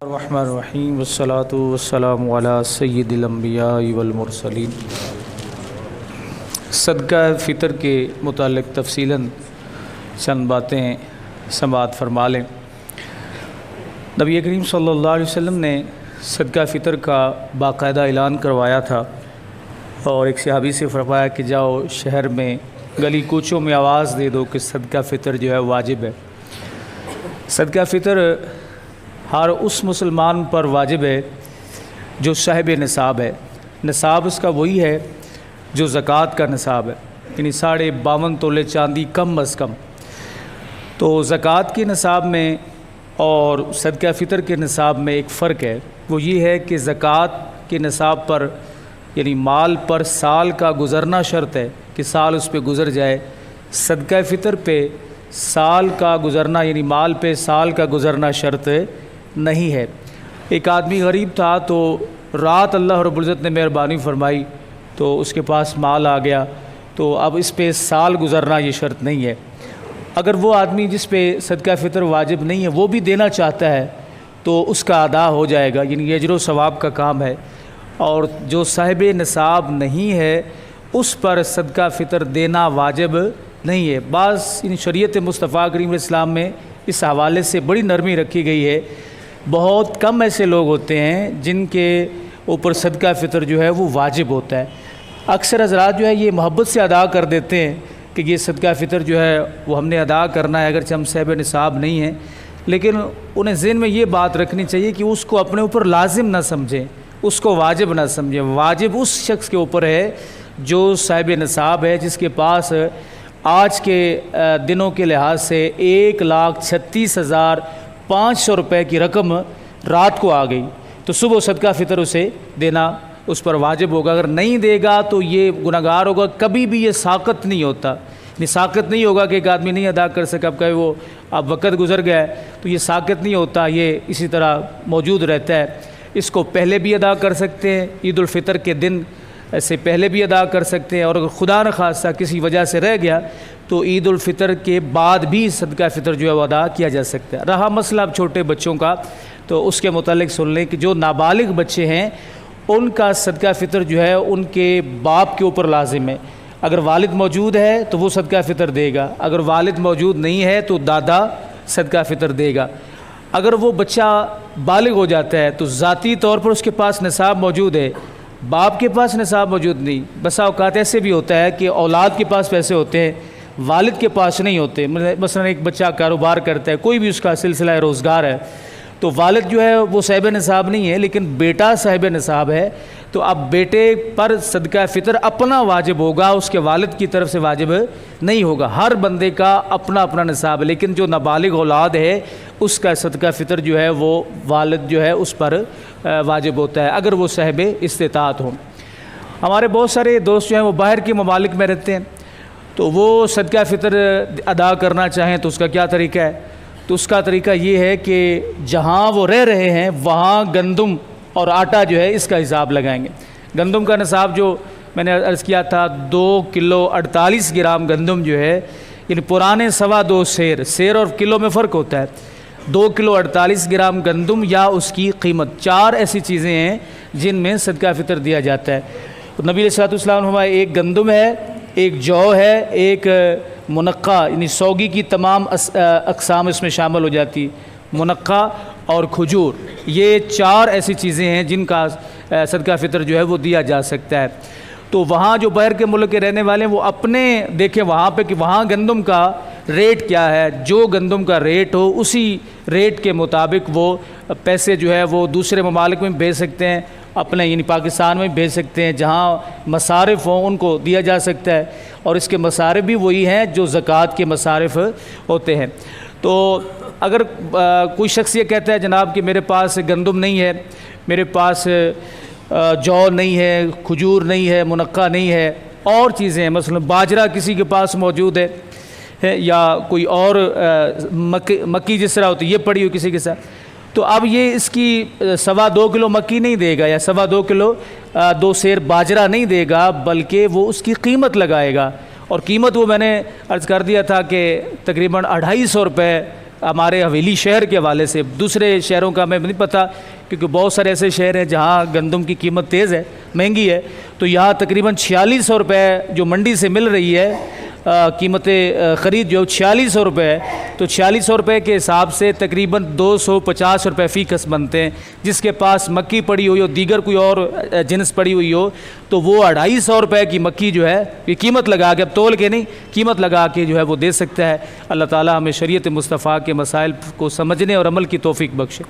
الرحمن الرحیم والصلاة والسلام علی سید الانبیاء والمرسلین۔ صدقہ فطر کے متعلق تفصیلاً چند باتیں سماعت فرما لیں۔ نبی کریم صلی اللہ علیہ وسلم نے صدقہ فطر کا باقاعدہ اعلان کروایا تھا اور ایک صحابی سے فرمایا کہ جاؤ شہر میں گلی کوچوں میں آواز دے دو کہ صدقہ فطر جو ہے واجب ہے۔ صدقہ فطر ہر اس مسلمان پر واجب ہے جو صاحب نصاب ہے۔ نصاب اس کا وہی ہے جو زکوٰۃ کا نصاب ہے، یعنی 52.5 تولے چاندی کم از کم۔ تو زکوٰۃ کے نصاب میں اور صدقہ فطر کے نصاب میں ایک فرق ہے، وہ یہ ہے کہ زکوٰۃ کے نصاب پر یعنی مال پر سال کا گزرنا شرط ہے کہ سال اس پہ گزر جائے۔ صدقہ فطر پہ سال کا گزرنا یعنی مال پہ سال کا گزرنا شرط نہیں ہے۔ ایک آدمی غریب تھا تو رات اللہ رب العزت نے مہربانی فرمائی تو اس کے پاس مال آ گیا، تو اب اس پہ سال گزرنا یہ شرط نہیں ہے۔ اگر وہ آدمی جس پہ صدقہ فطر واجب نہیں ہے وہ بھی دینا چاہتا ہے تو اس کا ادا ہو جائے گا، یعنی یہ اجر و ثواب کا کام ہے۔ اور جو صاحب نصاب نہیں ہے اس پر صدقہ فطر دینا واجب نہیں ہے۔ بعض شریعت مصطفیٰ کریم علیہ السلام میں اس حوالے سے بڑی نرمی رکھی گئی ہے۔ بہت کم ایسے لوگ ہوتے ہیں جن کے اوپر صدقہ فطر جو ہے وہ واجب ہوتا ہے۔ اکثر حضرات جو ہے یہ محبت سے ادا کر دیتے ہیں کہ یہ صدقہ فطر جو ہے وہ ہم نے ادا کرنا ہے اگرچہ ہم صاحب نصاب نہیں ہیں، لیکن انہیں ذہن میں یہ بات رکھنی چاہیے کہ اس کو اپنے اوپر لازم نہ سمجھیں، اس کو واجب نہ سمجھیں۔ واجب اس شخص کے اوپر ہے جو صاحب نصاب ہے، جس کے پاس آج کے دنوں کے لحاظ سے 1,36,500 روپے کی رقم رات کو آ گئی تو صبح صدقہ فطر اسے دینا اس پر واجب ہوگا۔ اگر نہیں دے گا تو یہ گناہگار ہوگا، کبھی بھی یہ ساقط نہیں ہوتا، یعنی ساقط نہیں ہوگا کہ ایک آدمی نہیں ادا کر سکا، اب کہ وہ اب وقت گزر گیا ہے تو یہ ساقط نہیں ہوتا، یہ اسی طرح موجود رہتا ہے۔ اس کو پہلے بھی ادا کر سکتے ہیں، عید الفطر کے دن سے پہلے بھی ادا کر سکتے ہیں، اور اگر خدا نخواستہ کسی وجہ سے رہ گیا تو عید الفطر کے بعد بھی صدقہ فطر جو ہے وہ ادا کیا جا سکتا ہے۔ رہا مسئلہ اب چھوٹے بچوں کا تو اس کے متعلق سن لیں کہ جو نابالغ بچے ہیں ان کا صدقہ فطر جو ہے ان کے باپ کے اوپر لازم ہے۔ اگر والد موجود ہے تو وہ صدقہ فطر دے گا، اگر والد موجود نہیں ہے تو دادا صدقہ فطر دے گا۔ اگر وہ بچہ بالغ ہو جاتا ہے تو ذاتی طور پر اس کے پاس نصاب موجود ہے، باپ کے پاس نصاب موجود نہیں۔ بسا اوقات ایسے بھی ہوتا ہے کہ اولاد کے پاس پیسے ہوتے ہیں، والد کے پاس نہیں ہوتے۔ مثلا ایک بچہ کاروبار کرتا ہے، کوئی بھی اس کا سلسلہ روزگار ہے، تو والد جو ہے وہ صاحب نصاب نہیں ہے لیکن بیٹا صاحب نصاب ہے، تو اب بیٹے پر صدقہ فطر اپنا واجب ہوگا، اس کے والد کی طرف سے واجب نہیں ہوگا۔ ہر بندے کا اپنا اپنا نصاب ہے، لیکن جو نابالغ اولاد ہے اس کا صدقہ فطر جو ہے وہ والد جو ہے اس پر واجب ہوتا ہے اگر وہ صاحب استطاعت ہوں۔ ہمارے بہت سارے دوست جو ہیں وہ باہر کے ممالک میں رہتے ہیں، تو وہ صدقہ فطر ادا کرنا چاہیں تو اس کا کیا طریقہ ہے؟ تو اس کا طریقہ یہ ہے کہ جہاں وہ رہ رہے ہیں وہاں گندم اور آٹا جو ہے اس کا حساب لگائیں گے۔ گندم کا نصاب جو میں نے عرض کیا تھا 2 کلو 48 گرام گندم جو ہے، یعنی پرانے 2.25 سیر، سیر اور کلو میں فرق ہوتا ہے۔ 2 کلو 48 گرام گندم یا اس کی قیمت، 4 ایسی چیزیں ہیں جن میں صدقہ فطر دیا جاتا ہے۔ نبی علیہ الصلوۃ والسلام نے فرمایا ایک گندم ہے، ایک جو ہے، ایک منقع یعنی سوگی کی تمام اقسام اس میں شامل ہو جاتی، منقع اور کھجور، یہ 4 ایسی چیزیں ہیں جن کا صدقہ فطر جو ہے وہ دیا جا سکتا ہے۔ تو وہاں جو باہر کے ملک کے رہنے والے ہیں وہ اپنے دیکھیں وہاں پہ کہ وہاں گندم کا ریٹ کیا ہے، جو گندم کا ریٹ ہو اسی ریٹ کے مطابق وہ پیسے جو ہے وہ دوسرے ممالک میں بھیج سکتے ہیں، اپنے یعنی پاکستان میں بھیج سکتے ہیں، جہاں مصارف ہوں ان کو دیا جا سکتا ہے، اور اس کے مصارف بھی وہی ہیں جو زکوٰۃ کے مصارف ہوتے ہیں۔ تو اگر کوئی شخص یہ کہتا ہے جناب کہ میرے پاس گندم نہیں ہے، میرے پاس جو نہیں ہے، کھجور نہیں ہے، منقع نہیں ہے، اور چیزیں ہیں، مثلا باجرہ کسی کے پاس موجود ہے یا کوئی اور مکی جس طرح ہوتی ہے یہ پڑی ہو کسی کے ساتھ، تو اب یہ اس کی 2.25 کلو مکی نہیں دے گا یا 2.25 کلو 2 سیر باجرہ نہیں دے گا، بلکہ وہ اس کی قیمت لگائے گا، اور قیمت وہ میں نے عرض کر دیا تھا کہ تقریباً 250 روپے ہمارے حویلی شہر کے حوالے سے، دوسرے شہروں کا میں نہیں پتہ، کیونکہ بہت سارے ایسے شہر ہیں جہاں گندم کی قیمت تیز ہے، مہنگی ہے، تو یہاں تقریباً 4600 روپے جو منڈی سے مل رہی ہے قیمت خرید جو 4600 روپے ہے، تو 4600 روپے کے حساب سے تقریباً 250 روپے فی کس بنتے ہیں۔ جس کے پاس مکی پڑی ہوئی ہو، دیگر کوئی اور جنس پڑی ہوئی ہو، تو وہ 250 روپے کی مکی جو ہے یہ قیمت لگا کے، اب تول کے نہیں، قیمت لگا کے جو ہے وہ دے سکتا ہے۔ اللہ تعالیٰ ہمیں شریعت مصطفیٰ کے مسائل کو سمجھنے اور عمل کی توفیق بخشے۔